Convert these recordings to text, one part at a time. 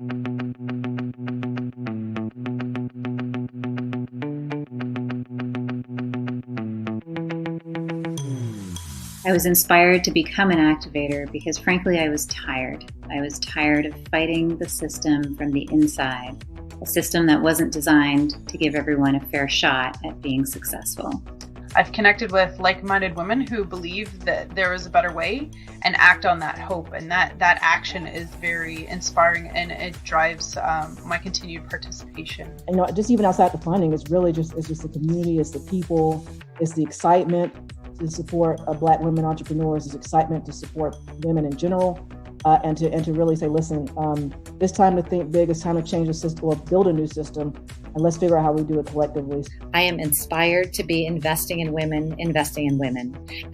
I was inspired to become an activator because, frankly, I was tired. I was tired of fighting the system from the inside, a system that wasn't designed to give everyone a fair shot at being successful. I've connected with like-minded women who believe that there is a better way and act on that hope. And that action is very inspiring, and it drives my continued participation. You know, just even outside the funding, it's just the community, it's the people, it's the excitement to support Black women entrepreneurs, it's excitement to support women in general, and to really say, listen, it's time to think big, it's time to change the system or build a new system, and let's figure out how we do it collectively. I am inspired to be investing in women,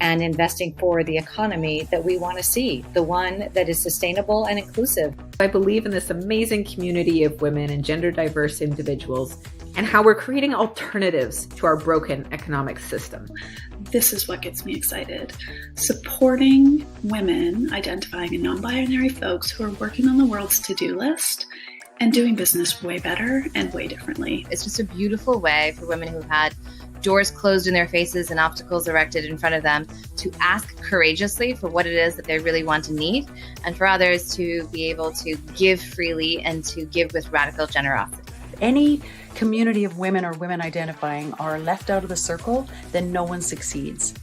and investing for the economy that we want to see, the one that is sustainable and inclusive. I believe in this amazing community of women and gender diverse individuals and how we're creating alternatives to our broken economic system. This is what gets me excited. Supporting women identifying as non-binary folks who are working on the world's to-do list and doing business way better and way differently. It's just a beautiful way for women who've had doors closed in their faces and obstacles erected in front of them to ask courageously for what it is that they really want and need, and for others to be able to give freely and to give with radical generosity. Any community of women or women identifying are left out of the circle, then no one succeeds.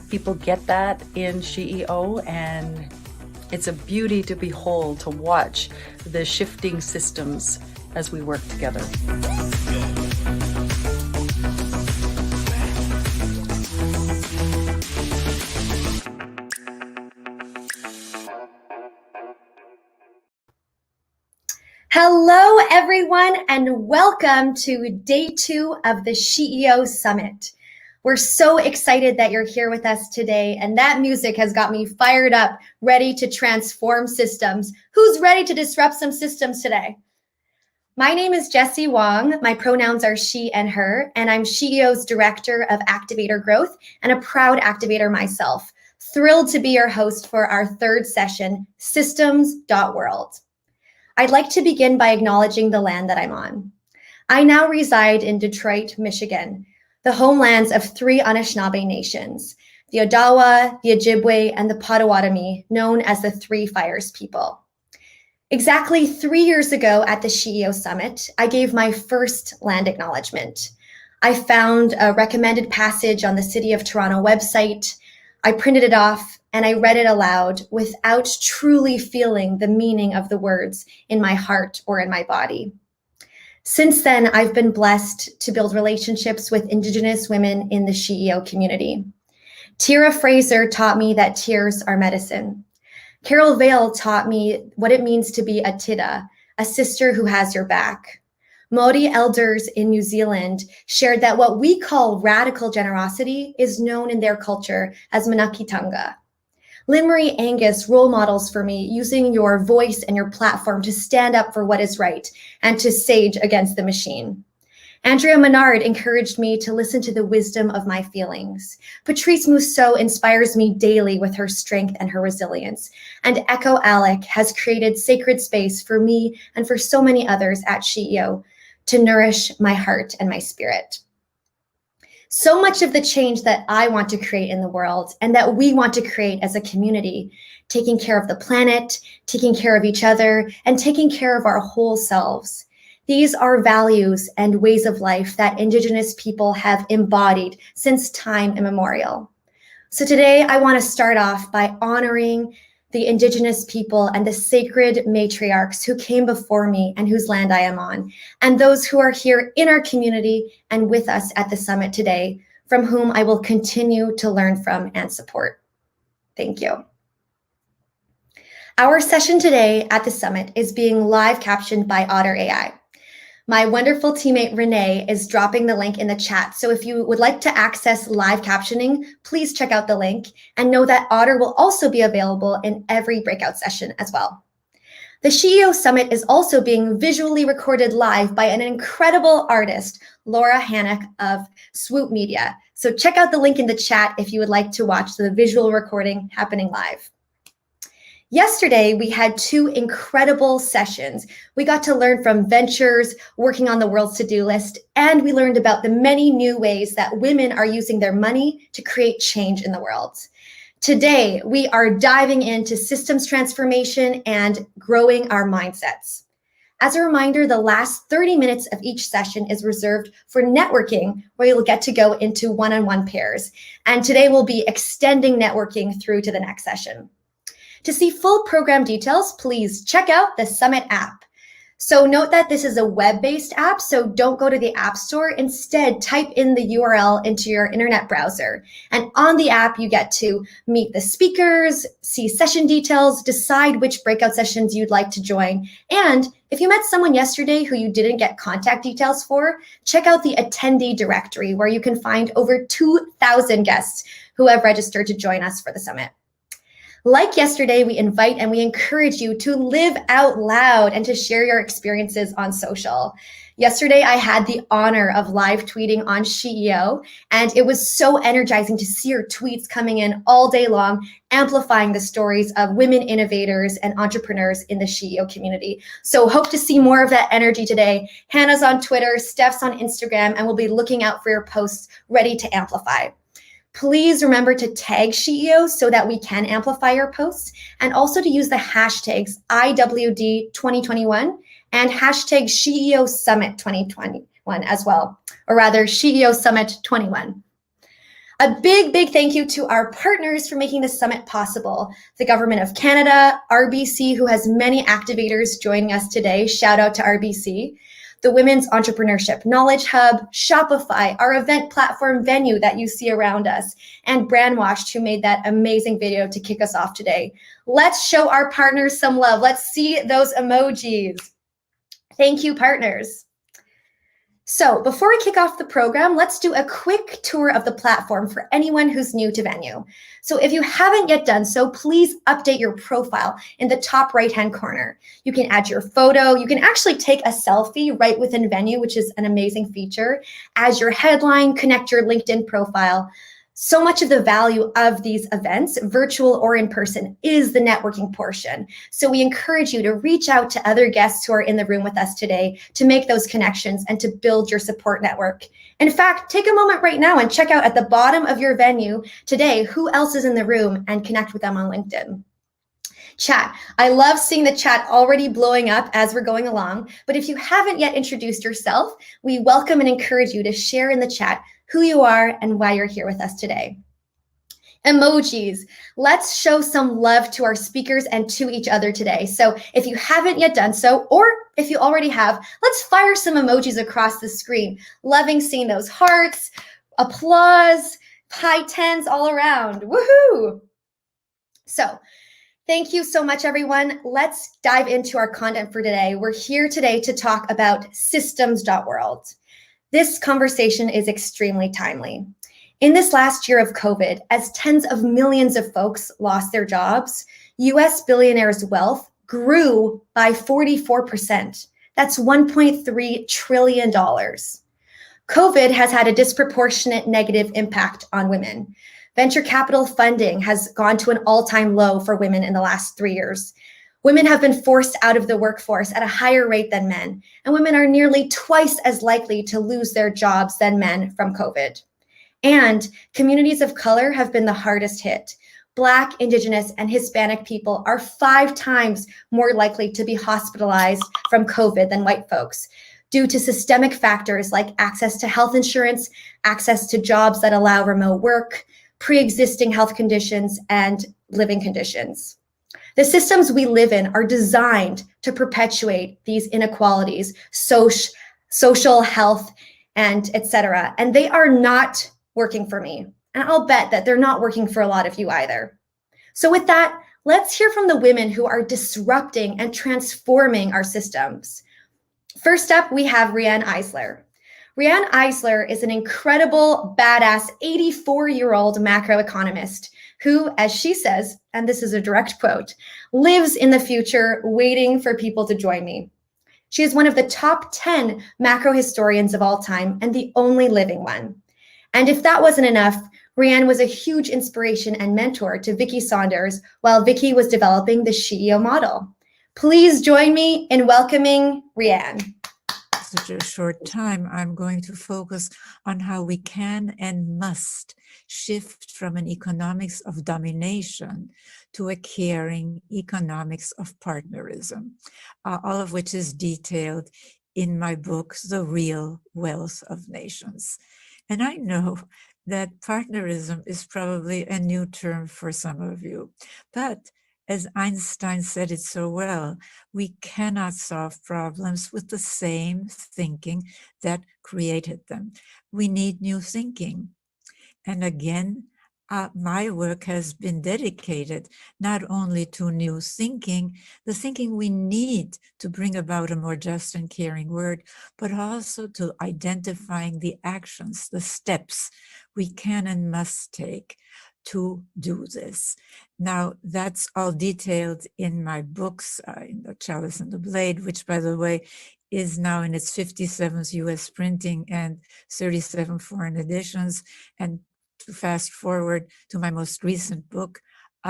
People get that in SheEO, and it's a beauty to behold, to watch the shifting systems as we work together. Hello, everyone, and welcome to day 2 of the SheEO Summit. We're so excited that you're here with us today, and that music has got me fired up, ready to transform systems. Who's ready to disrupt some systems today? My name is Jessie Wong. My pronouns are she and her, and I'm SheEO's Director of Activator Growth and a proud activator myself. Thrilled to be your host for our 3rd session, systems.world. I'd like to begin by acknowledging the land that I'm on. I now reside in Detroit, Michigan, the homelands of 3 Anishinaabe nations, the Odawa, the Ojibwe, and the Potawatomi, known as the 3 Fires people. Exactly 3 years ago at the SheEO Summit, I gave my first land acknowledgement. I found a recommended passage on the City of Toronto website. I printed it off and I read it aloud without truly feeling the meaning of the words in my heart or in my body. Since then, I've been blessed to build relationships with Indigenous women in the SheEO community. Tira Fraser taught me that tears are medicine. Carol Vale taught me what it means to be a tida, a sister who has your back. Maori elders in New Zealand shared that what we call radical generosity is known in their culture as manakitanga. Lynn Marie Angus role models for me using your voice and your platform to stand up for what is right and to sage against the machine. Andrea Menard encouraged me to listen to the wisdom of my feelings. Patrice Mousseau inspires me daily with her strength and her resilience. And Echo Alec has created sacred space for me and for so many others at SheEO to nourish my heart and my spirit. So much of the change that I want to create in the world and that we want to create as a community, taking care of the planet, taking care of each other, and taking care of our whole selves. These are values and ways of life that Indigenous people have embodied since time immemorial. So today I want to start off by honoring the Indigenous people and the sacred matriarchs who came before me and whose land I am on, and those who are here in our community and with us at the summit today, from whom I will continue to learn from and support. Thank you. Our session today at the summit is being live captioned by Otter AI. My wonderful teammate Renee is dropping the link in the chat. So if you would like to access live captioning, please check out the link and know that Otter will also be available in every breakout session as well. The SheEO Summit is also being visually recorded live by an incredible artist, Laura Hannock of Swoop Media. So check out the link in the chat if you would like to watch the visual recording happening live. Yesterday, we had 2 incredible sessions. We got to learn from ventures working on the world's to-do list, and we learned about the many new ways that women are using their money to create change in the world. Today, we are diving into systems transformation and growing our mindsets. As a reminder, the last 30 minutes of each session is reserved for networking, where you'll get to go into one-on-one pairs. And today we'll be extending networking through to the next session. To see full program details, please check out the Summit app. So note that this is a web-based app, so don't go to the App Store. Instead, type in the URL into your internet browser. And on the app, you get to meet the speakers, see session details, decide which breakout sessions you'd like to join. And if you met someone yesterday who you didn't get contact details for, check out the attendee directory, where you can find over 2,000 guests who have registered to join us for the summit. Like yesterday, we invite and we encourage you to live out loud and to share your experiences on social. Yesterday, I had the honor of live tweeting on SheEO, and it was so energizing to see your tweets coming in all day long, amplifying the stories of women innovators and entrepreneurs in the SheEO community. So hope to see more of that energy today. Hannah's on Twitter, Steph's on Instagram, and we'll be looking out for your posts ready to amplify. Please remember to tag SheEO so that we can amplify your posts, and also to use the hashtags IWD2021 and hashtag SheEO Summit 2021 as well, or rather SheEO Summit 21. A big thank you to our partners for making this summit possible. The Government of Canada, RBC, who has many activators joining us today. Shout out to RBC. The Women's Entrepreneurship Knowledge Hub, Shopify, our event platform Venue that you see around us, and Brandwashed, who made that amazing video to kick us off today. Let's show our partners some love. Let's see those emojis. Thank you, partners. So before we kick off the program, let's do a quick tour of the platform for anyone who's new to Venue. So if you haven't yet done so, please update your profile in the top right-hand corner. You can add your photo. You can actually take a selfie right within Venue, which is an amazing feature. Add your headline, connect your LinkedIn profile. So much of the value of these events, virtual or in person, is the networking portion. So we encourage you to reach out to other guests who are in the room with us today to make those connections and to build your support network. In fact, take a moment right now and check out at the bottom of your Venue today who else is in the room and connect with them on LinkedIn. Chat. I love seeing the chat already blowing up as we're going along, but if you haven't yet introduced yourself, we welcome and encourage you to share in the chat who you are and why you're here with us today. Emojis. Let's show some love to our speakers and to each other today. So if you haven't yet done so, or if you already have, let's fire some emojis across the screen. Loving seeing those hearts, applause, high tens all around. Woohoo! So thank you so much, everyone. Let's dive into our content for today. We're here today to talk about systems.world. This conversation is extremely timely. In this last year of COVID, as tens of millions of folks lost their jobs, US billionaires' wealth grew by 44%. That's $1.3 trillion. COVID has had a disproportionate negative impact on women. Venture capital funding has gone to an all-time low for women in the last 3 years. Women have been forced out of the workforce at a higher rate than men, and women are nearly twice as likely to lose their jobs than men from COVID. And communities of color have been the hardest hit. Black, Indigenous, and Hispanic people are 5 times more likely to be hospitalized from COVID than white folks, due to systemic factors like access to health insurance, access to jobs that allow remote work, pre-existing health conditions, and living conditions. The systems we live in are designed to perpetuate these inequalities, social health, and etc. And they are not working for me. And I'll bet that they're not working for a lot of you either. So with that, let's hear from the women who are disrupting and transforming our systems. First up, we have Rianne Eisler. Rianne Eisler is an incredible, badass 84-year-old macroeconomist who, as she says, and this is a direct quote, lives in the future waiting for people to join me. She is one of the top 10 macro historians of all time and the only living one. And if that wasn't enough, Rianne was a huge inspiration and mentor to Vicki Saunders while Vicki was developing the SheEO model. Please join me in welcoming Rianne. Such a short time, I'm going to focus on how we can and must shift from an economics of domination to a caring economics of partnerism, all of which is detailed in my book, The Real Wealth of Nations. And I know that partnerism is probably a new term for some of you, but as Einstein said it so well, we cannot solve problems with the same thinking that created them. We need new thinking. And again, my work has been dedicated not only to new thinking, the thinking we need to bring about a more just and caring world, but also to identifying the actions, the steps we can and must take to do this. Now, that's all detailed in my books, in The Chalice and the Blade, which, by the way, is now in its 57th US printing and 37 foreign editions. And to fast forward to my most recent book,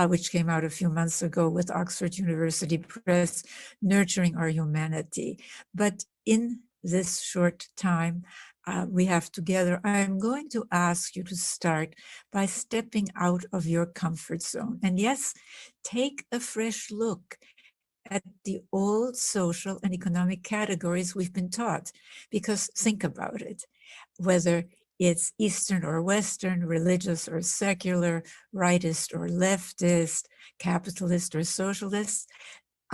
which came out a few months ago with Oxford University Press, Nurturing Our Humanity. But in this short time we have together, I'm going to ask you to start by stepping out of your comfort zone. And yes, take a fresh look at the old social and economic categories we've been taught. Because think about it, whether it's Eastern or Western, religious or secular, rightist or leftist, capitalist or socialist,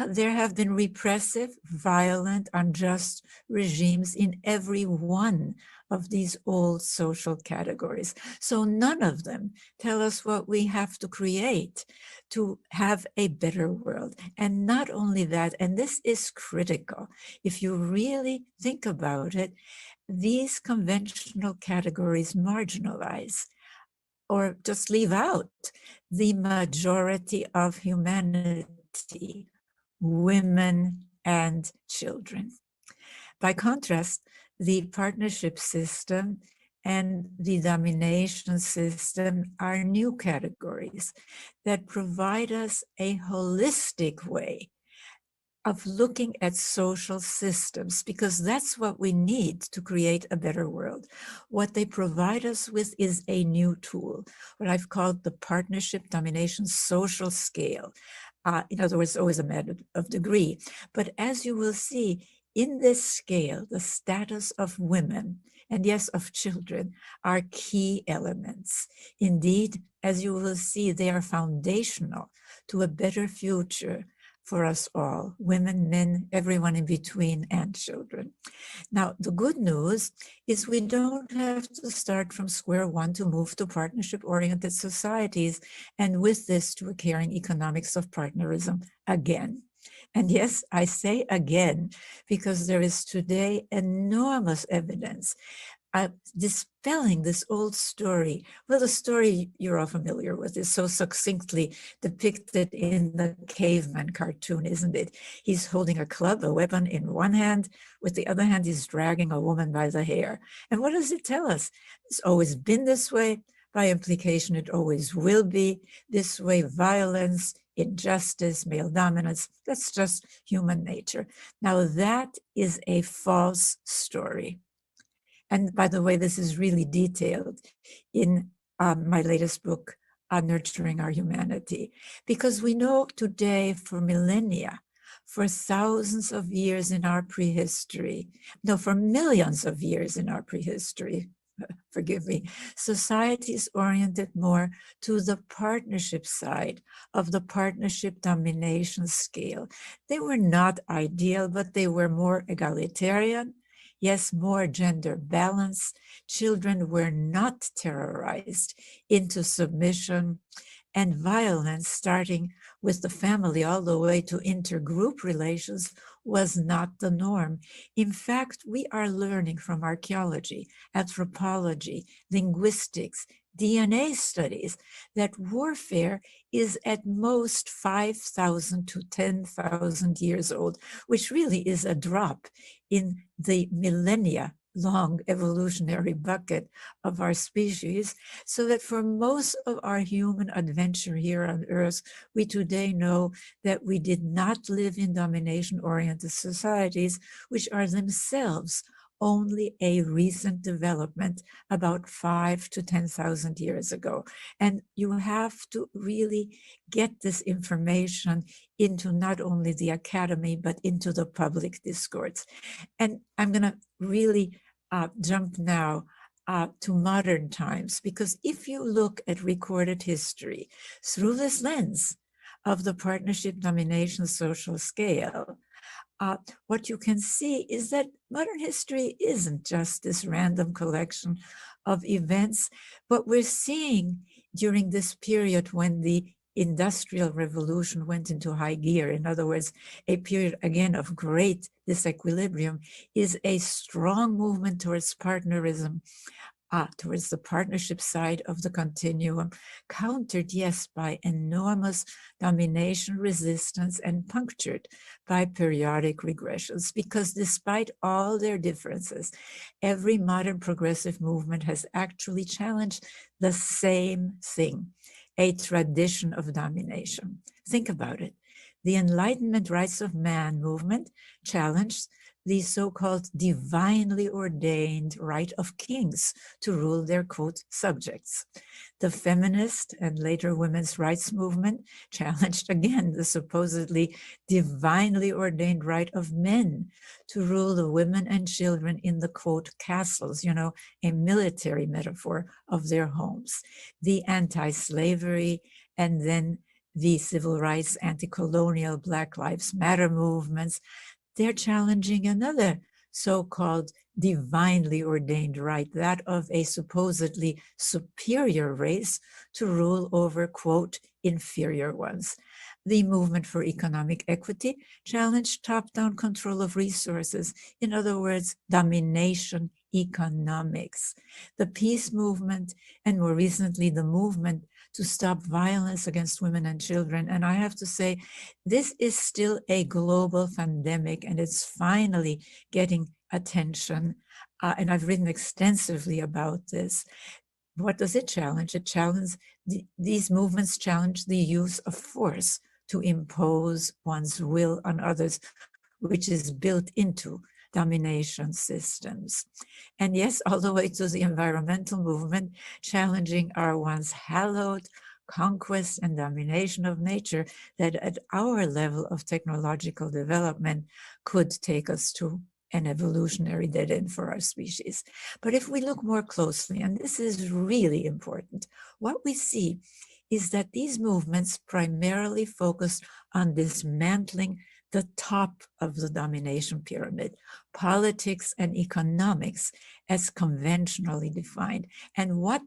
there have been repressive, violent, unjust regimes in every one of these old social categories. So none of them tell us what we have to create to have a better world. And not only that, and this is critical, if you really think about it, these conventional categories marginalize or just leave out the majority of humanity, women and children. By contrast, the partnership system and the domination system are new categories that provide us a holistic way of looking at social systems, because that's what we need to create a better world. What they provide us with is a new tool, what I've called the partnership domination social scale. In other words, always a matter of degree. But as you will see, in this scale, the status of women, and yes, of children, are key elements. Indeed, as you will see, they are foundational to a better future for us all, women, men, everyone in between, and children. Now, the good news is we don't have to start from square one to move to partnership-oriented societies, and with this to a caring economics of partnerism again. And yes, I say again, because there is today enormous evidence dispelling this old story. Well, the story you're all familiar with is so succinctly depicted in the caveman cartoon, isn't it? He's holding a club, a weapon in one hand, with the other hand he's dragging a woman by the hair. And what does it tell us? It's always been this way. By implication, it always will be this way. Violence, injustice, male dominance, that's just human nature. Now that is a false story. And by the way, this is really detailed in my latest book, Nurturing Our Humanity, because we know today for millennia, for thousands of years in our prehistory, no, for millions of years in our prehistory, forgive me, society is oriented more to the partnership side of the partnership domination scale. They were not ideal, but they were more egalitarian. Yes, more gender balance. Children were not terrorized into submission, and violence, starting with the family all the way to intergroup relations, was not the norm. In fact, we are learning from archaeology, anthropology, linguistics, DNA studies that warfare is at most 5,000 to 10,000 years old, which really is a drop in the millennia long evolutionary bucket of our species, so that for most of our human adventure here on Earth, we today know that we did not live in domination-oriented societies, which are themselves only a recent development about 5,000 to 10,000 years ago. And you have to really get this information into not only the academy, but into the public discourse. And I'm going to really jump now to modern times, because if you look at recorded history through this lens of the partnership domination social scale, what you can see is that modern history isn't just this random collection of events, but we're seeing during this period when the Industrial Revolution went into high gear, in other words, a period again of great disequilibrium, is a strong movement towards partnerism, towards the partnership side of the continuum, countered, yes, by enormous domination resistance and punctured by periodic regressions. Because despite all their differences, every modern progressive movement has actually challenged the same thing, a tradition of domination. Think about it. The Enlightenment Rights of Man movement challenged the so-called divinely ordained right of kings to rule their, quote, subjects. The feminist and later women's rights movement challenged again the supposedly divinely ordained right of men to rule the women and children in the, quote, castles, you know, a military metaphor of their homes. The anti-slavery and then the civil rights, anti-colonial, Black Lives Matter movements, they're challenging another so-called divinely ordained right, that of a supposedly superior race to rule over, quote, inferior ones. The movement for economic equity challenged top-down control of resources, in other words, domination economics. The peace movement, and more recently, the movement to stop violence against women and children. And I have to say, this is still a global pandemic, and it's finally getting attention. And I've written extensively about this. What does it challenge? It challenges, these movements challenge the use of force to impose one's will on others, which is built into domination systems. And yes, all the way to the environmental movement, challenging our once hallowed conquest and domination of nature that at our level of technological development could take us to an evolutionary dead end for our species. But if we look more closely, and this is really important, what we see is that these movements primarily focus on dismantling the top of the domination pyramid, politics and economics as conventionally defined. And what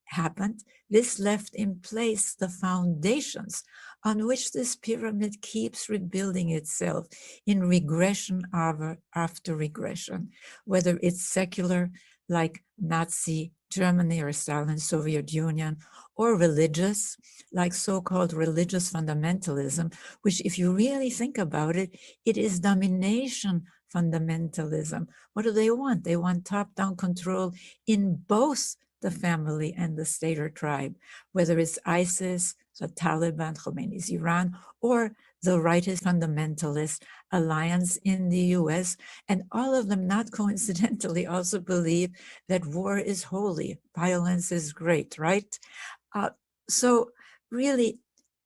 happened? This left in place the foundations on which this pyramid keeps rebuilding itself in regression after regression, whether it's secular, like Nazi Germany or Stalin's Soviet Union, or religious, like so-called religious fundamentalism, which if you really think about it, it is domination fundamentalism. What do they want? They want top-down control in both the family and the state or tribe, whether it's ISIS, the Taliban, Khomeini's Iran, or the rightist fundamentalist alliance in the US. And all of them, not coincidentally, also believe that war is holy, violence is great, right? So really,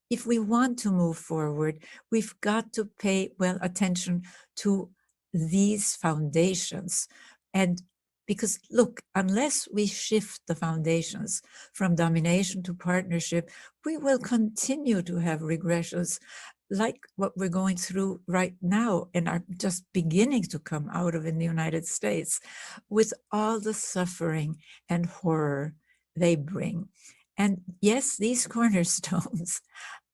if we want to move forward, we've got to pay attention to these foundations. And because look, unless we shift the foundations from domination to partnership, we will continue to have regressions like what we're going through right now and are just beginning to come out of in the United States, with all the suffering and horror they bring. And yes, these cornerstones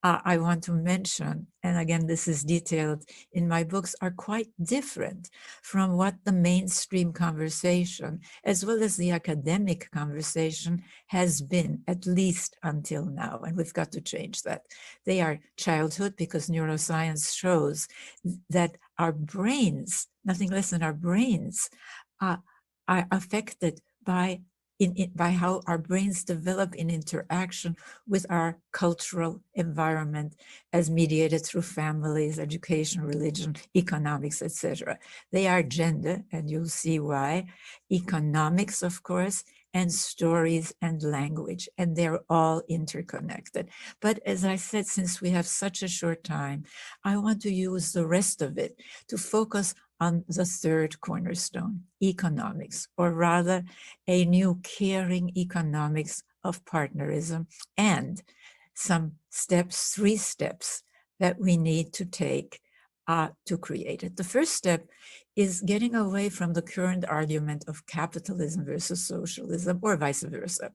I want to mention, and again, this is detailed in my books, are quite different from what the mainstream conversation, as well as the academic conversation, has been, at least until now. And we've got to change that. They are childhood, because neuroscience shows that our brains, nothing less than our brains, are affected by by how our brains develop in interaction with our cultural environment as mediated through families, education, religion, economics, etc. They are gender, and you'll see why, economics, of course, and stories and language, and they're all interconnected. But as I said, since we have such a short time, I want to use the rest of it to focus on the third cornerstone, economics, or rather a new caring economics of partnerism, and some steps, 3 steps that we need to take to create it. The first step is getting away from the current argument of capitalism versus socialism, or vice versa.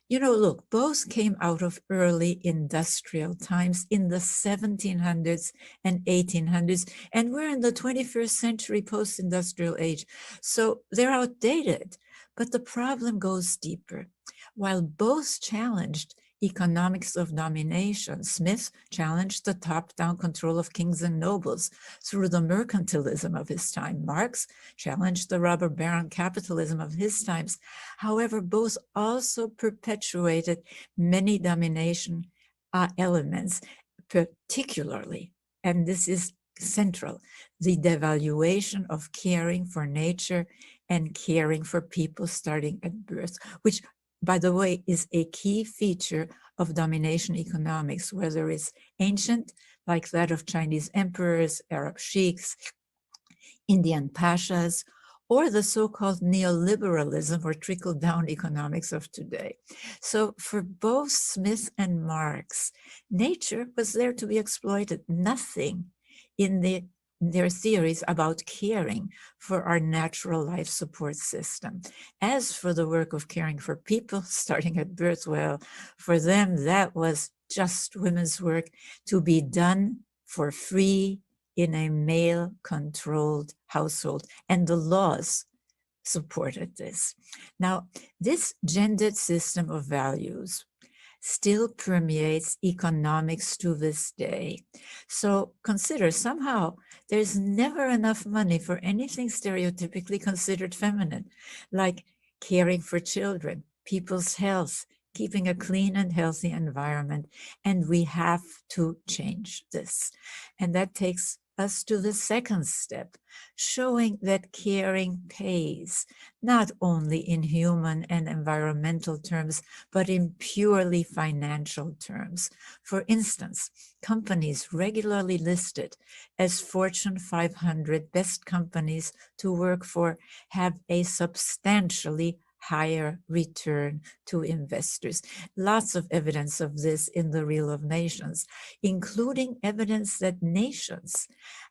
You know, look, both came out of early industrial times in the 1700s and 1800s, and we're in the 21st century post-industrial age. So they're outdated, but the problem goes deeper. While both challenged economics of domination, Smith challenged the top-down control of kings and nobles through the mercantilism of his time. Marx challenged the robber baron capitalism of his times. However, both also perpetuated many domination elements, particularly, and this is central, the devaluation of caring for nature and caring for people starting at birth, which, by the way, is a key feature of domination economics, whether it's ancient, like that of Chinese emperors, Arab sheikhs, Indian pashas, or the so-called neoliberalism or trickle-down economics of today. So for both Smith and Marx, nature was there to be exploited. Nothing in their theories about caring for our natural life support system. As for the work of caring for people, starting at birth, well, for them, that was just women's work to be done for free in a male-controlled household, and the laws supported this. Now, this gendered system of values still permeates economics to this day. So consider, somehow there's never enough money for anything stereotypically considered feminine, like caring for children, people's health, keeping a clean and healthy environment. And we have to change this. And that takes us to the second step, showing that caring pays, not only in human and environmental terms, but in purely financial terms. For instance, companies regularly listed as Fortune 500 best companies to work for have a substantially higher return to investors. Lots of evidence of this in the Reel of Nations, including evidence that nations,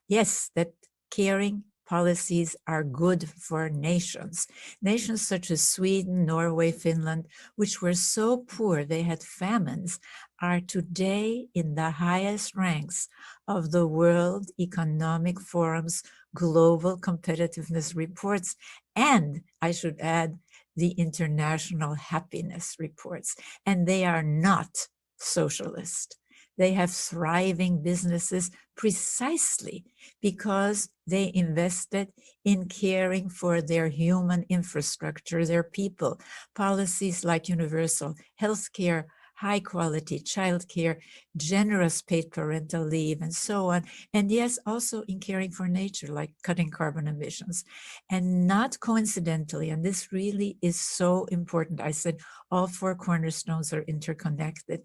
yes, that caring policies are good for nations. Nations such as Sweden, Norway, Finland, which were so poor they had famines, are today in the highest ranks of the World Economic Forum's global competitiveness reports, and I should add, the international happiness reports. And they are not socialist. They have thriving businesses precisely because they invested in caring for their human infrastructure, their people. Policies like universal health care, high quality childcare, generous paid parental leave, and so on. And yes, also in caring for nature, like cutting carbon emissions. And not coincidentally, and this really is so important, I said all 4 cornerstones are interconnected.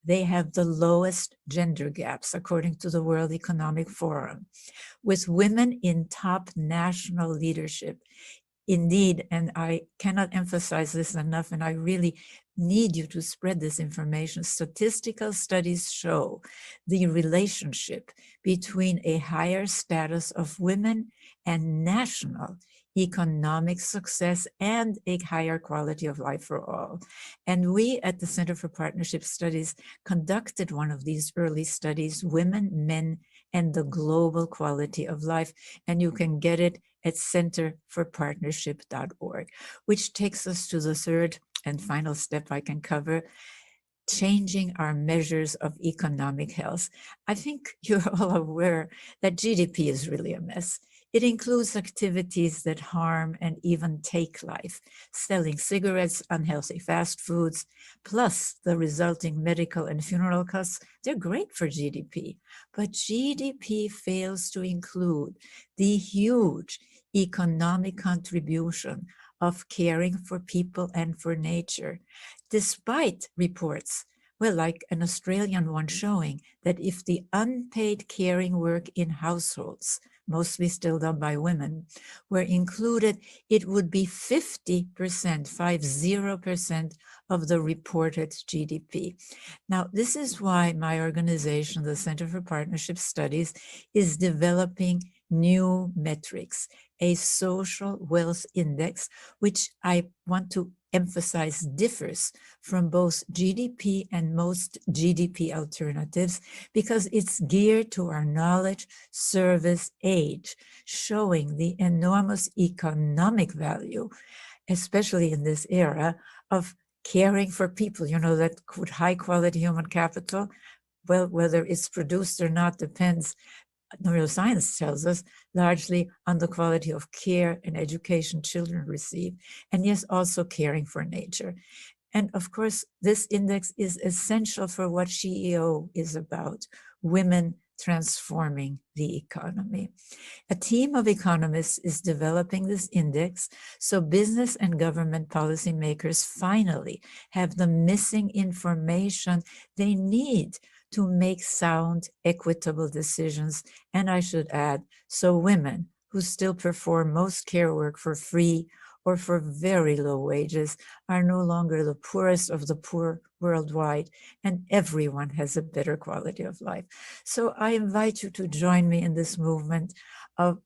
They have the lowest gender gaps, according to the World Economic Forum, with women in top national leadership. Indeed, and I cannot emphasize this enough, and I really need you to spread this information. Statistical studies show the relationship between a higher status of women and national economic success and a higher quality of life for all. And we at the Center for Partnership Studies conducted one of these early studies, Women, Men, and the Global Quality of Life. And you can get it at centerforpartnership.org, which takes us to the third and final step I can cover, changing our measures of economic health. I think you're all aware that GDP is really a mess. It includes activities that harm and even take life, selling cigarettes, unhealthy fast foods, plus the resulting medical and funeral costs. They're great for GDP, but GDP fails to include the huge economic contribution of caring for people and for nature, despite reports, well, like an Australian one showing that if the unpaid caring work in households, mostly still done by women, were included, it would be 50%, 50% of the reported GDP. Now, this is why my organization, the Center for Partnership Studies, is developing new metrics, a social wealth index, which I want to emphasize differs from both GDP and most GDP alternatives because it's geared to our knowledge service age, showing the enormous economic value, especially in this era of caring for people, that high quality human capital, well, whether it's produced or not depends, neuroscience tells us, largely on the quality of care and education children receive, and yes, also caring for nature. And of course, this index is essential for what SheEO is about, women transforming the economy. A team of economists is developing this index so business and government policymakers finally have the missing information they need to make sound, equitable decisions. And I should add, so women who still perform most care work for free or for very low wages are no longer the poorest of the poor worldwide, and everyone has a better quality of life. So I invite you to join me in this movement of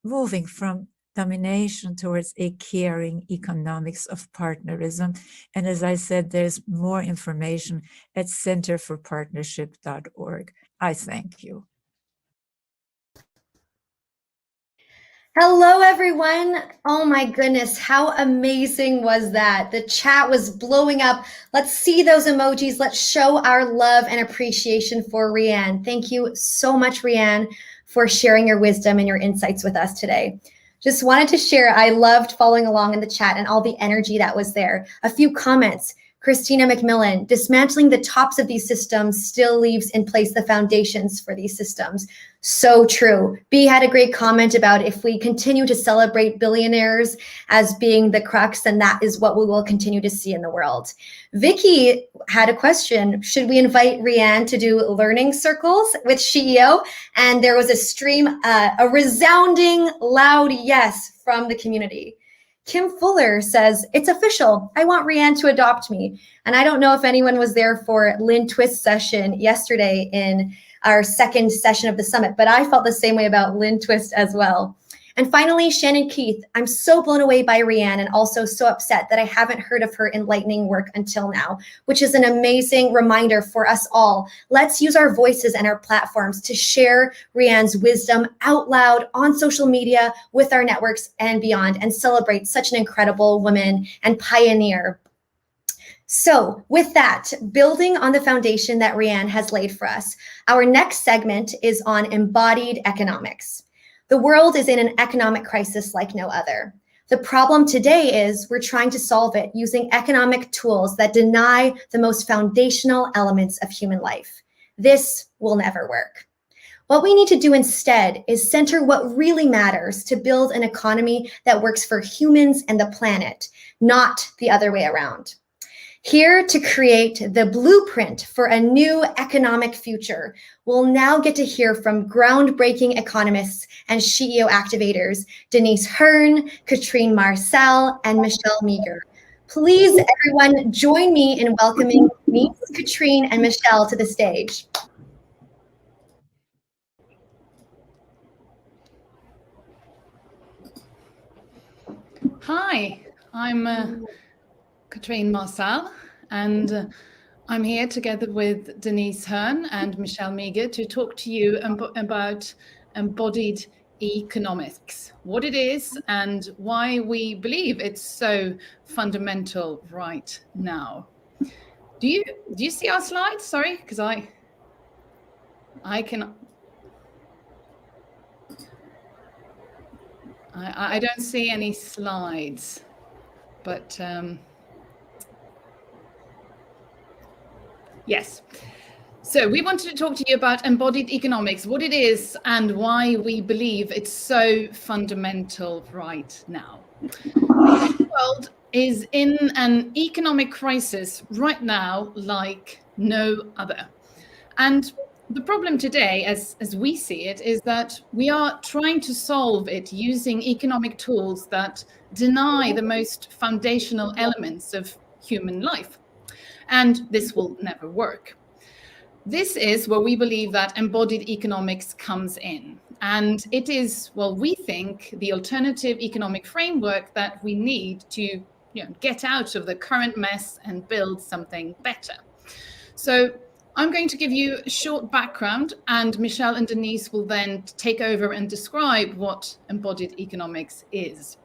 moving from domination towards a caring economics of partnerism. And as I said, there's more information at centerforpartnership.org. I thank you. Hello, everyone. Oh my goodness, how amazing was that? The chat was blowing up. Let's see those emojis. Let's show our love and appreciation for Rianne. Thank you so much, Rianne, for sharing your wisdom and your insights with us today. Just wanted to share, I loved following along in the chat and all the energy that was there. A few comments. Christina McMillan, dismantling the tops of these systems still leaves in place the foundations for these systems. So true. B had a great comment about if we continue to celebrate billionaires as being the crux, then that is what we will continue to see in the world. Vicky had a question. Should we invite Rianne to do learning circles with SheEO? And there was a resounding loud yes from the community. Kim Fuller says, it's official. I want Rianne to adopt me. And I don't know if anyone was there for Lynn Twist's session yesterday in our second session of the summit, but I felt the same way about Lynn Twist as well. And finally, Shannon Keith, I'm so blown away by Rianne and also so upset that I haven't heard of her enlightening work until now, which is an amazing reminder for us all. Let's use our voices and our platforms to share Rianne's wisdom out loud on social media with our networks and beyond, and celebrate such an incredible woman and pioneer. So with that, building on the foundation that Rianne has laid for us, our next segment is on embodied economics. The world is in an economic crisis like no other. The problem today is we're trying to solve it using economic tools that deny the most foundational elements of human life. This will never work. What we need to do instead is center what really matters to build an economy that works for humans and the planet, not the other way around. Here to create the blueprint for a new economic future, we'll now get to hear from groundbreaking economists and SheEO activators, Denise Hearn, Katrine Marcel, and Michelle Meager. Please, everyone, join me in welcoming Denise, Katrine, and Michelle to the stage. Hi, I'm Katrine Marcel, and I'm here together with Denise Hearn and Michelle Meager to talk to you about embodied economics, what it is and why we believe it's so fundamental right now. Do you see our slides? Sorry, because I can. I don't see any slides, but yes. So we wanted to talk to you about embodied economics, what it is and why we believe it's so fundamental right now. The world is in an economic crisis right now like no other. And the problem today, as we see it, is that we are trying to solve it using economic tools that deny the most foundational elements of human life. And this will never work. This is where we believe that embodied economics comes in. And it is, well, we think, the alternative economic framework that we need to get out of the current mess and build something better. So I'm going to give you a short background, and Michelle and Denise will then take over and describe what embodied economics is.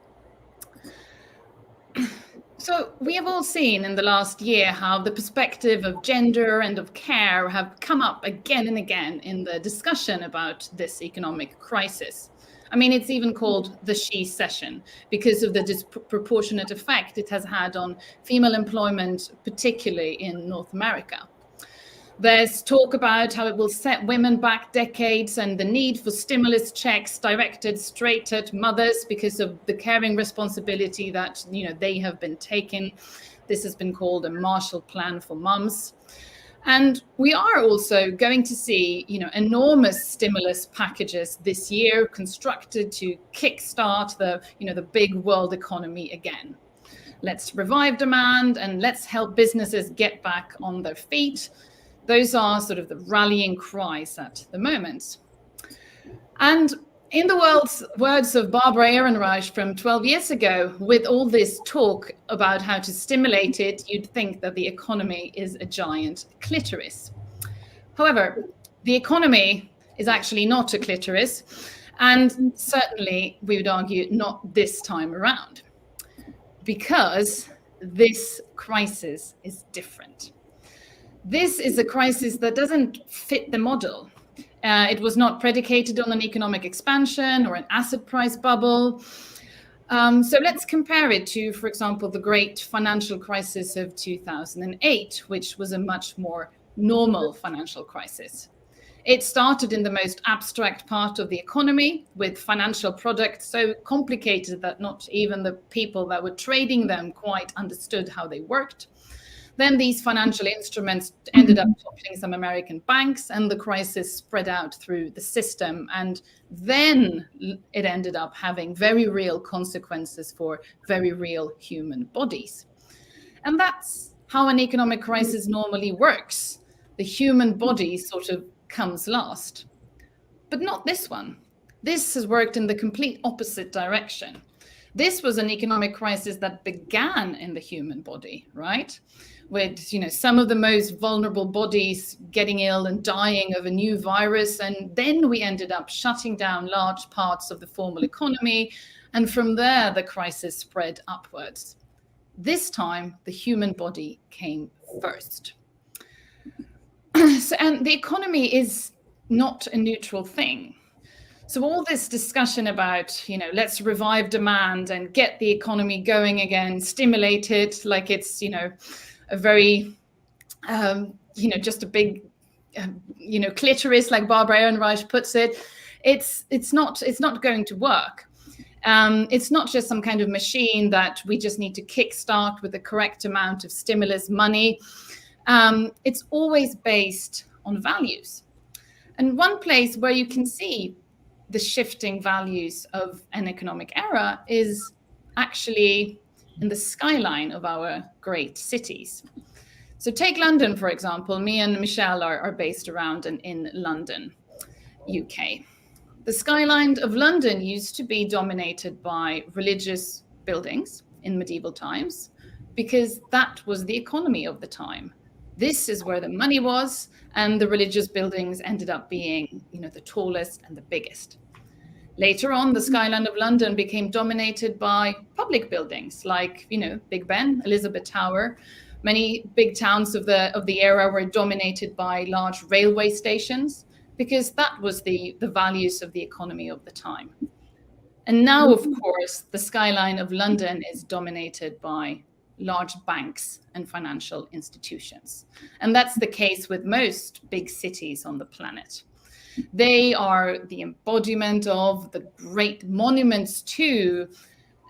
So we have all seen in the last year how the perspective of gender and of care have come up again and again in the discussion about this economic crisis. I mean, it's even called the She session because of the disproportionate effect it has had on female employment, particularly in North America. There's talk about how it will set women back decades and the need for stimulus checks directed straight at mothers because of the caring responsibility that they have been taking. This has been called a Marshall Plan for mums. And we are also going to see enormous stimulus packages this year constructed to kickstart the big world economy again. Let's revive demand and let's help businesses get back on their feet. Those are sort of the rallying cries at the moment. And in the words of Barbara Ehrenreich from 12 years ago, with all this talk about how to stimulate it, you'd think that the economy is a giant clitoris. However, the economy is actually not a clitoris, and certainly, we would argue, not this time around, because this crisis is different. This is a crisis that doesn't fit the model. It was not predicated on an economic expansion or an asset price bubble. So let's compare it to, for example, the great financial crisis of 2008, which was a much more normal financial crisis. It started in the most abstract part of the economy with financial products so complicated that not even the people that were trading them quite understood how they worked. Then these financial instruments ended up toppling some American banks, and the crisis spread out through the system. And then it ended up having very real consequences for very real human bodies. And that's how an economic crisis normally works. The human body sort of comes last. But not this one. This has worked in the complete opposite direction. This was an economic crisis that began in the human body, right? With some of the most vulnerable bodies getting ill and dying of a new virus. And then we ended up shutting down large parts of the formal economy. And from there, the crisis spread upwards. This time, the human body came first. And the economy is not a neutral thing. So all this discussion about, let's revive demand and get the economy going again, stimulate it like it's, a very, just a big, clitoris, like Barbara Ehrenreich puts it. It's not going to work. It's not just some kind of machine that we just need to kickstart with the correct amount of stimulus money. It's always based on values. And one place where you can see the shifting values of an economic era is actually in the skyline of our great cities. So take London, for example. Me and Michelle are based around in London, UK. The skyline of London used to be dominated by religious buildings in medieval times because that was the economy of the time. This is where the money was, and the religious buildings ended up being, the tallest and the biggest. Later on, the skyline of London became dominated by public buildings like, Big Ben, Elizabeth Tower. Many big towns of the era were dominated by large railway stations because that was the values of the economy of the time. And now, of course, the skyline of London is dominated by large banks and financial institutions. And that's the case with most big cities on the planet. They are the embodiment of, the great monuments to,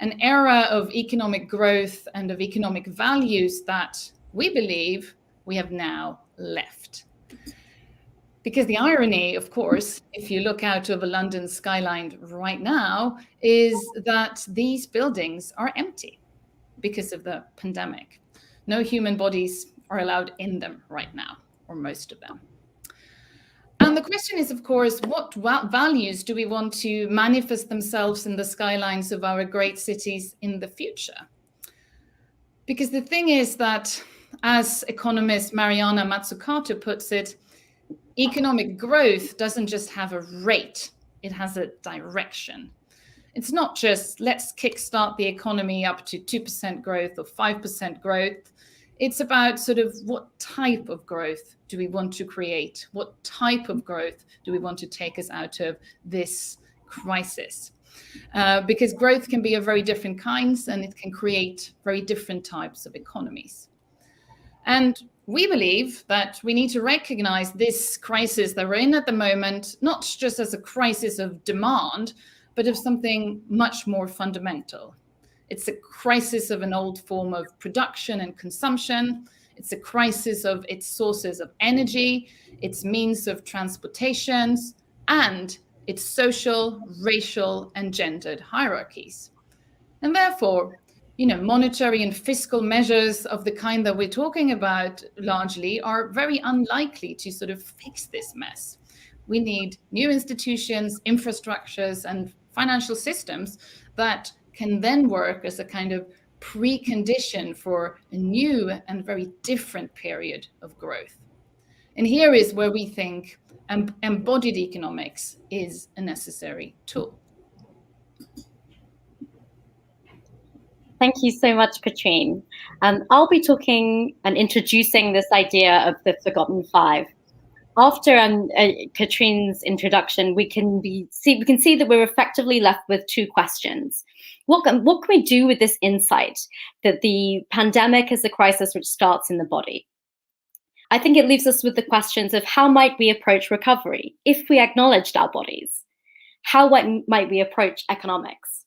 an era of economic growth and of economic values that we believe we have now left. Because the irony, of course, if you look out over London skyline right now, is that these buildings are empty because of the pandemic. No human bodies are allowed in them right now, or most of them. And the question is, of course, what values do we want to manifest themselves in the skylines of our great cities in the future? Because the thing is that, as economist Mariana Mazzucato puts it, economic growth doesn't just have a rate, it has a direction. It's not just let's kickstart the economy up to 2% growth or 5% growth. It's about sort of what type of growth do we want to create? What type of growth do we want to take us out of this crisis? Because growth can be of very different kinds and it can create very different types of economies. And we believe that we need to recognize this crisis that we're in at the moment, not just as a crisis of demand, but of something much more fundamental. It's a crisis of an old form of production and consumption. It's a crisis of its sources of energy, its means of transportations, and its social, racial, and gendered hierarchies. And therefore, monetary and fiscal measures of the kind that we're talking about largely are very unlikely to sort of fix this mess. We need new institutions, infrastructures, and financial systems that can then work as a kind of precondition for a new and very different period of growth. And here is where we think embodied economics is a necessary tool. Thank you so much, Katrine. I'll be talking and introducing this idea of the Forgotten Five. After Katrine's introduction, we can see that we're effectively left with two questions. What can we do with this insight that the pandemic is a crisis which starts in the body? I think it leaves us with the questions of how might we approach recovery if we acknowledged our bodies? How might we approach economics?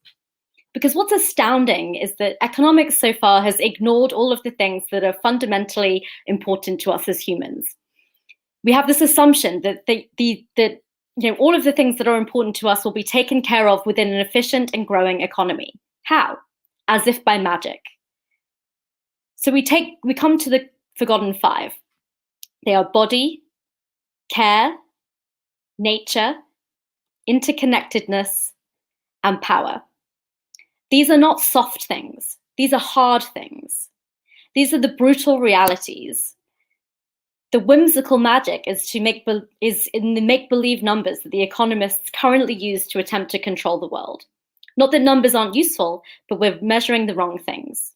Because what's astounding is that economics so far has ignored all of the things that are fundamentally important to us as humans. We have this assumption that all of the things that are important to us will be taken care of within an efficient and growing economy. How? As if by magic. So we come to the Forgotten Five. They are body, care, nature, interconnectedness, and power. These are not soft things. These are hard things. These are the brutal realities. The whimsical magic is in the make-believe numbers that the economists currently use to attempt to control the world. Not that numbers aren't useful, but we're measuring the wrong things.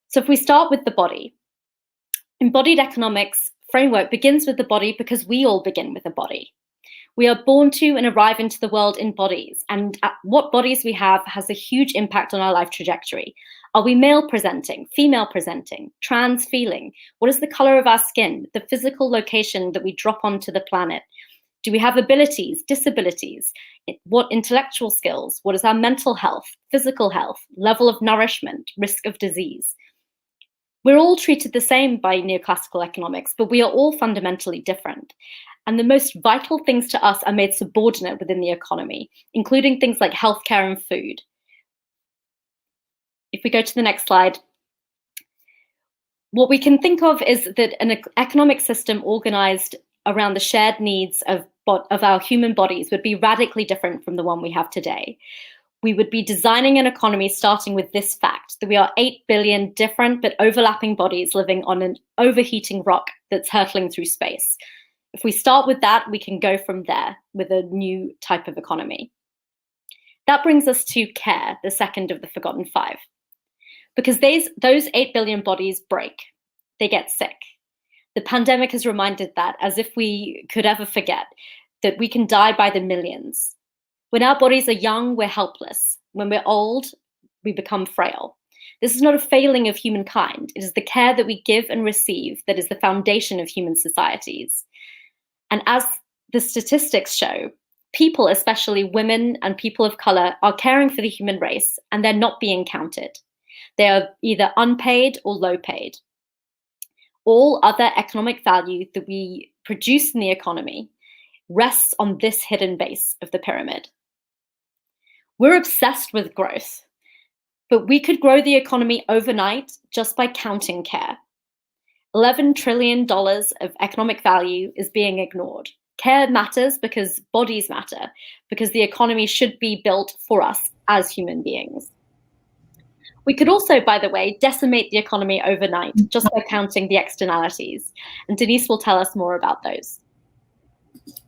So if we start with the body, embodied economics framework begins with the body because we all begin with a body. We are born to and arrive into the world in bodies, and what bodies we have has a huge impact on our life trajectory. Are we male presenting, female presenting, trans feeling? What is the color of our skin, the physical location that we drop onto the planet? Do we have abilities, disabilities? What intellectual skills? What is our mental health, physical health, level of nourishment, risk of disease? We're all treated the same by neoclassical economics, but we are all fundamentally different. And the most vital things to us are made subordinate within the economy, including things like healthcare and food. If we go to the next slide, what we can think of is that an economic system organized around the shared needs of our human bodies would be radically different from the one we have today. We would be designing an economy starting with this fact, that we are 8 billion different but overlapping bodies living on an overheating rock that's hurtling through space. If we start with that, we can go from there with a new type of economy. That brings us to care, the second of the Forgotten Five. Because those 8 billion bodies break, they get sick. The pandemic has reminded that, as if we could ever forget, that we can die by the millions. When our bodies are young, we're helpless. When we're old, we become frail. This is not a failing of humankind. It is the care that we give and receive that is the foundation of human societies. And as the statistics show, people, especially women and people of color, are caring for the human race, and they're not being counted. They are either unpaid or low paid. All other economic value that we produce in the economy rests on this hidden base of the pyramid. We're obsessed with growth, but we could grow the economy overnight just by counting care. $11 trillion of economic value is being ignored. Care matters because bodies matter, because the economy should be built for us as human beings. We could also, by the way, decimate the economy overnight just by counting the externalities. And Denise will tell us more about those.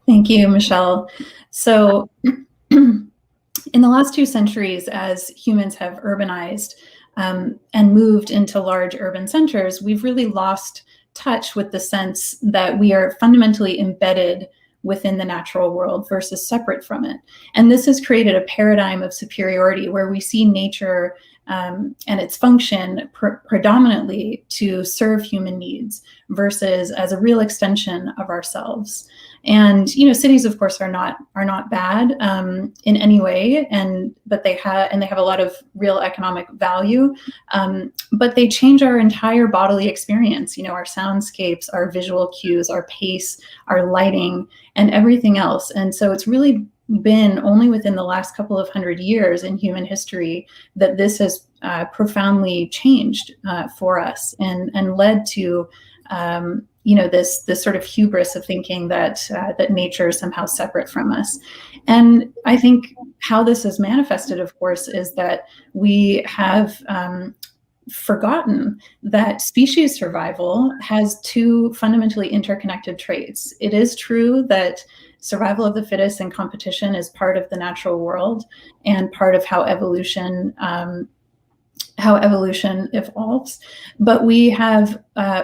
Thank you, Michelle. So in the last 2 centuries, as humans have urbanized and moved into large urban centers, we've really lost touch with the sense that we are fundamentally embedded within the natural world versus separate from it. And this has created a paradigm of superiority where we see nature and its function predominantly to serve human needs versus as a real extension of ourselves. And cities, of course, are not bad in any way, but they have a lot of real economic value. But they change our entire bodily experience. Our soundscapes, our visual cues, our pace, our lighting, and everything else. And so it's really been only within the last couple of 100 years in human history that this has profoundly changed for us and led to this sort of hubris of thinking that nature is somehow separate from us. And I think how this is manifested, of course, is that we have forgotten that species survival has 2 fundamentally interconnected traits. It is true that survival of the fittest and competition is part of the natural world and part of how evolution evolves, but we have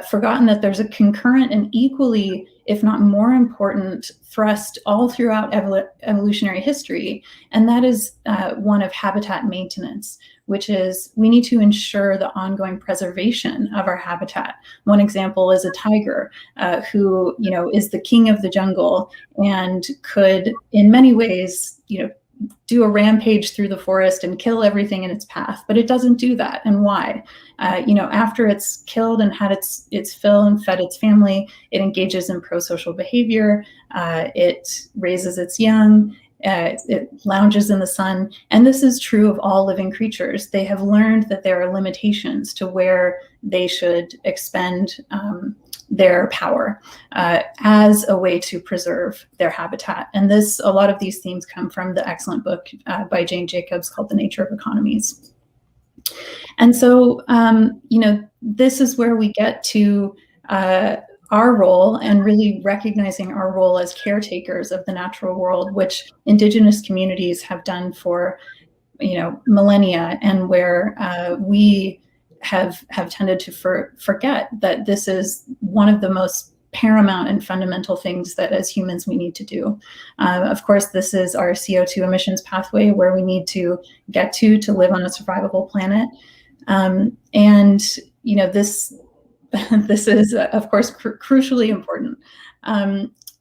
forgotten that there's a concurrent and equally, if not more important, thrust all throughout evolutionary history, and that is one of habitat maintenance, which is we need to ensure the ongoing preservation of our habitat. One example is a tiger who is the king of the jungle and could, in many ways, do a rampage through the forest and kill everything in its path, but it doesn't do that. And why? After it's killed and had its fill and fed its family, it engages in pro-social behavior. It raises its young. It lounges in the sun. And this is true of all living creatures. They have learned that there are limitations to where they should expend their power as a way to preserve their habitat. And a lot of these themes come from the excellent book by Jane Jacobs called The Nature of Economies. And so, this is where we get to our role and really recognizing our role as caretakers of the natural world, which Indigenous communities have done for, millennia, and where we have tended to forget that this is one of the most paramount and fundamental things that as humans we need to do. Of course, this is our CO2 emissions pathway where we need to get to live on a survivable planet. This is, of course, crucially important,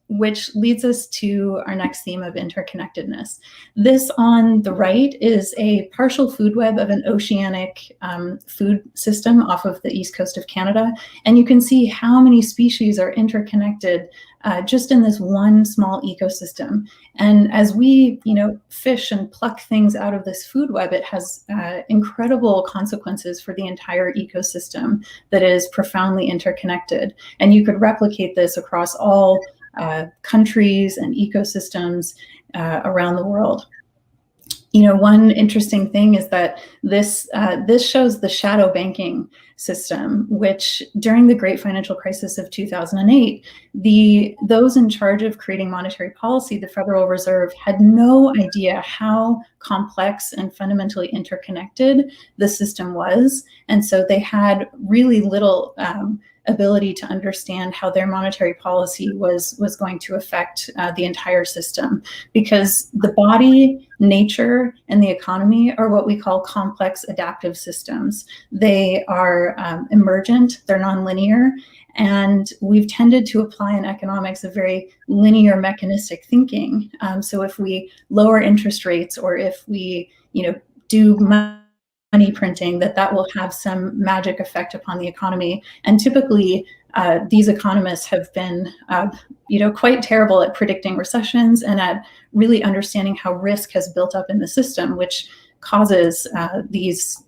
which leads us to our next theme of interconnectedness. This on the right is a partial food web of an oceanic food system off of the east coast of Canada. And you can see how many species are interconnected just in this one small ecosystem. And as we, fish and pluck things out of this food web, it has incredible consequences for the entire ecosystem that is profoundly interconnected. And you could replicate this across all countries and ecosystems around the world. One interesting thing is that this shows the shadow banking system, which during the great financial crisis of 2008, those in charge of creating monetary policy, the Federal Reserve, had no idea how complex and fundamentally interconnected the system was. And so they had really little ability to understand how their monetary policy was going to affect the entire system, because the body, nature, and the economy are what we call complex adaptive systems. They are emergent, they're nonlinear, and we've tended to apply in economics a very linear mechanistic thinking. So if we lower interest rates, or if we do money printing, that will have some magic effect upon the economy. And typically, these economists have been, quite terrible at predicting recessions and at really understanding how risk has built up in the system, which causes these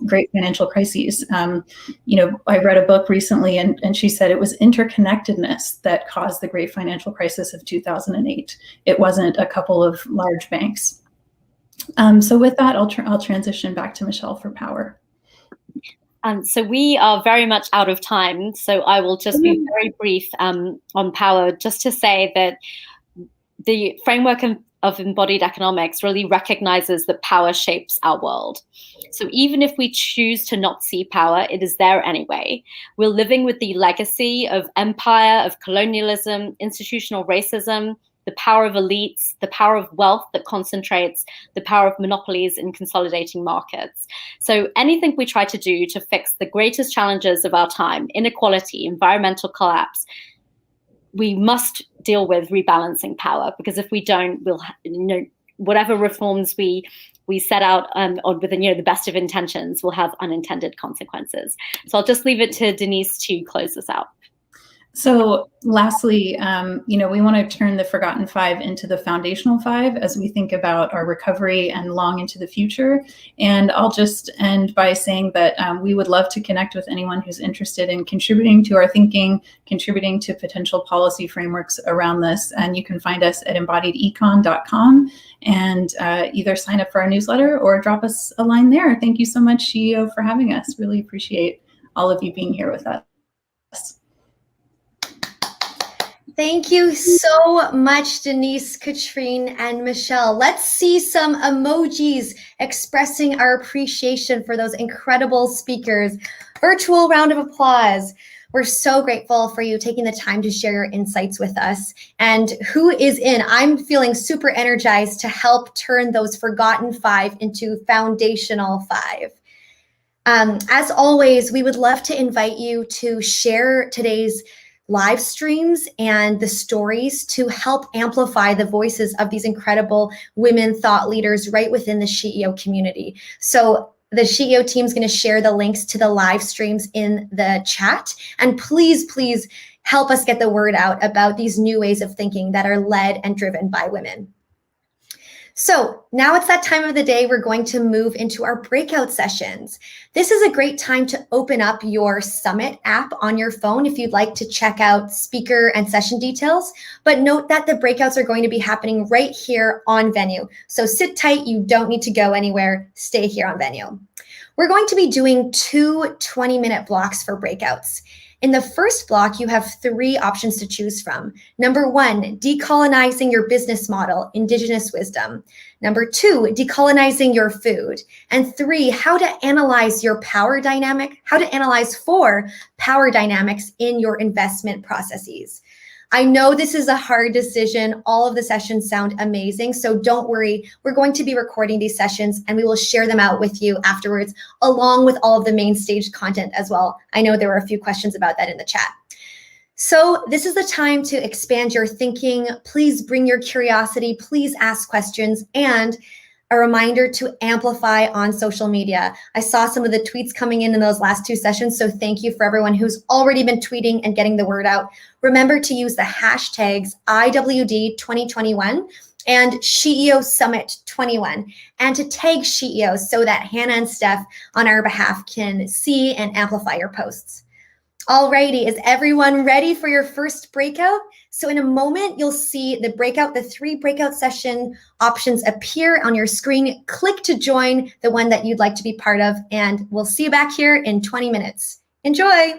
great financial crises. I read a book recently, and she said it was interconnectedness that caused the great financial crisis of 2008. It wasn't a couple of large banks. So with that, I'll transition back to Michelle for power. So we are very much out of time. So I will just be very brief on power, just to say that the framework of embodied economics really recognizes that power shapes our world. So even if we choose to not see power, it is there anyway. We're living with the legacy of empire, of colonialism, institutional racism, the power of elites, the power of wealth that concentrates, the power of monopolies in consolidating markets. So anything we try to do to fix the greatest challenges of our time, inequality, environmental collapse, we must deal with rebalancing power, because if we don't, we'll, whatever reforms we set out with the best of intentions will have unintended consequences. So I'll just leave it to Denise to close this out. So lastly, we want to turn the forgotten five into the foundational five as we think about our recovery and long into the future. And I'll just end by saying that we would love to connect with anyone who's interested in contributing to our thinking, contributing to potential policy frameworks around this. And you can find us at embodiedecon.com and either sign up for our newsletter or drop us a line there. Thank you so much, SheEO, for having us. Really appreciate all of you being here with us. Thank you so much, Denise, Katrine, and Michelle. Let's see some emojis expressing our appreciation for those incredible speakers. Virtual round of applause. We're so grateful for you taking the time to share your insights with us. And who is in? I'm feeling super energized to help turn those forgotten five into foundational five. As always, we would love to invite you to share today's live streams and the stories to help amplify the voices of these incredible women thought leaders right within the SheEO community. So the SheEO team is going to share the links to the live streams in the chat. And please, please help us get the word out about these new ways of thinking that are led and driven by women. So now it's that time of the day we're going to move into our breakout sessions. This is a great time to open up your Summit app on your phone if you'd like to check out speaker and session details. But note that the breakouts are going to be happening right here on Venue. So sit tight, you don't need to go anywhere, stay here on Venue. We're going to be doing 2 20-minute blocks for breakouts. In the first block, you have 3 options to choose from. Number 1, decolonizing your business model, indigenous wisdom. Number 2, decolonizing your food. And 3, how to analyze your power dynamic, how to analyze for power dynamics in your investment processes. I know this is a hard decision. All of the sessions sound amazing, so don't worry. We're going to be recording these sessions and we will share them out with you afterwards, along with all of the main stage content as well. I know there were a few questions about that in the chat. So this is the time to expand your thinking. Please bring your curiosity. Please ask questions. And a reminder to amplify on social media. I saw some of the tweets coming in those last 2 sessions, so thank you for everyone who's already been tweeting and getting the word out. Remember to use the hashtags IWD2021 and SheEO Summit 21, and to tag SheEO so that Hannah and Steph on our behalf can see and amplify your posts. Alrighty, is everyone ready for your first breakout? So in a moment, you'll see the 3 breakout session options appear on your screen. Click to join the one that you'd like to be part of, and we'll see you back here in 20 minutes. Enjoy!